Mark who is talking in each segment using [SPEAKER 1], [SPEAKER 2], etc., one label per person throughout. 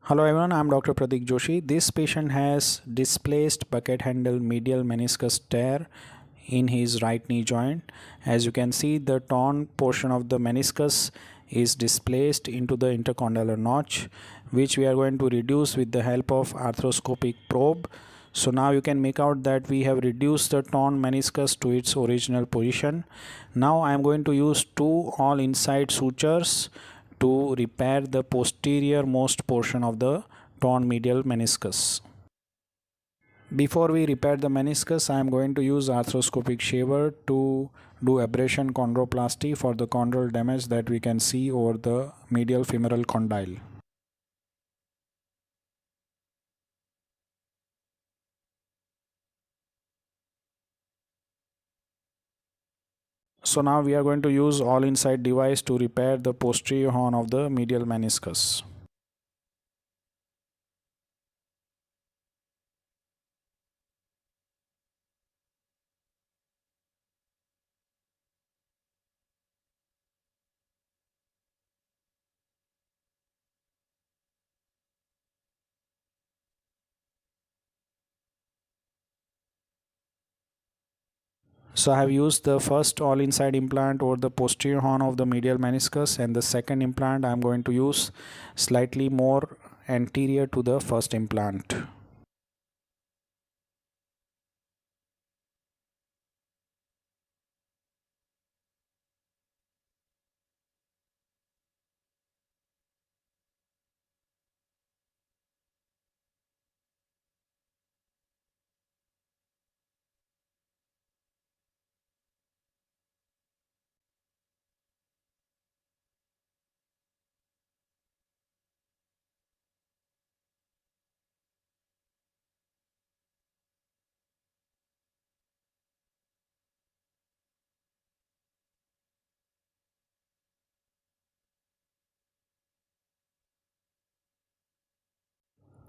[SPEAKER 1] Hello everyone, I am Dr. Prateek Joshi. This patient has displaced bucket handle medial meniscus tear in his right knee joint. As you can see, the torn portion of the meniscus is displaced into the intercondylar notch, which we are going to reduce with the help of arthroscopic probe. So now you can make out that we have reduced the torn meniscus to its original position. Now I am going to use two all inside sutures to repair the posterior most portion of the torn medial meniscus. Before we repair the meniscus, I am going to use arthroscopic shaver to do abrasion chondroplasty for the chondral damage that we can see over the medial femoral condyle. So now we are going to use all inside device to repair the posterior horn of the medial meniscus. So I have used the first all inside implant over the posterior horn of the medial meniscus, and the second implant I am going to use slightly more anterior to the first implant.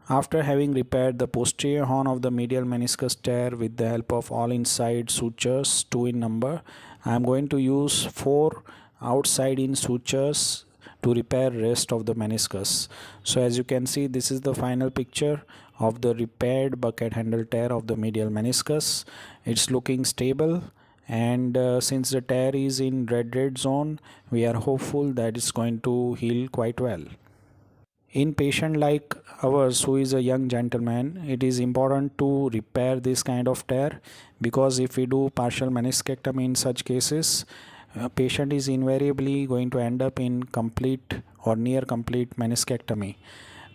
[SPEAKER 1] After having repaired the posterior horn of the medial meniscus tear with the help of all inside sutures, 2 in number, I am going to use 4 outside in sutures to repair rest of the meniscus. So as you can see, this is the final picture of the repaired bucket handle tear of the medial meniscus. It's looking stable, and since the tear is in red zone, we are hopeful that it's going to heal quite well. In patient like ours who is a young gentleman, it is important to repair this kind of tear, because if we do partial meniscectomy in such cases, a patient is invariably going to end up in complete or near complete meniscectomy,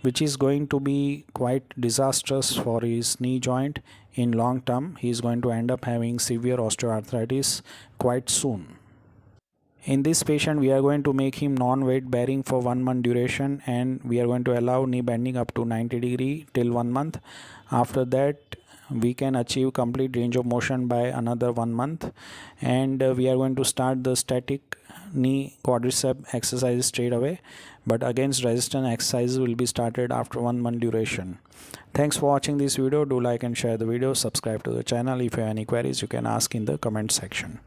[SPEAKER 1] which is going to be quite disastrous for his knee joint. In long term, he is going to end up having severe osteoarthritis quite soon. In this patient, we are going to make him non-weight bearing for 1 month duration, and we are going to allow knee bending up to 90 degree till 1 month. After that, we can achieve complete range of motion by another 1 month, and we are going to start the static knee quadricep exercises straight away, but against resistance exercises will be started after 1 month duration. Thanks for watching this video. Do like and share the video. Subscribe to the channel. If you have any queries, you can ask in the comment section.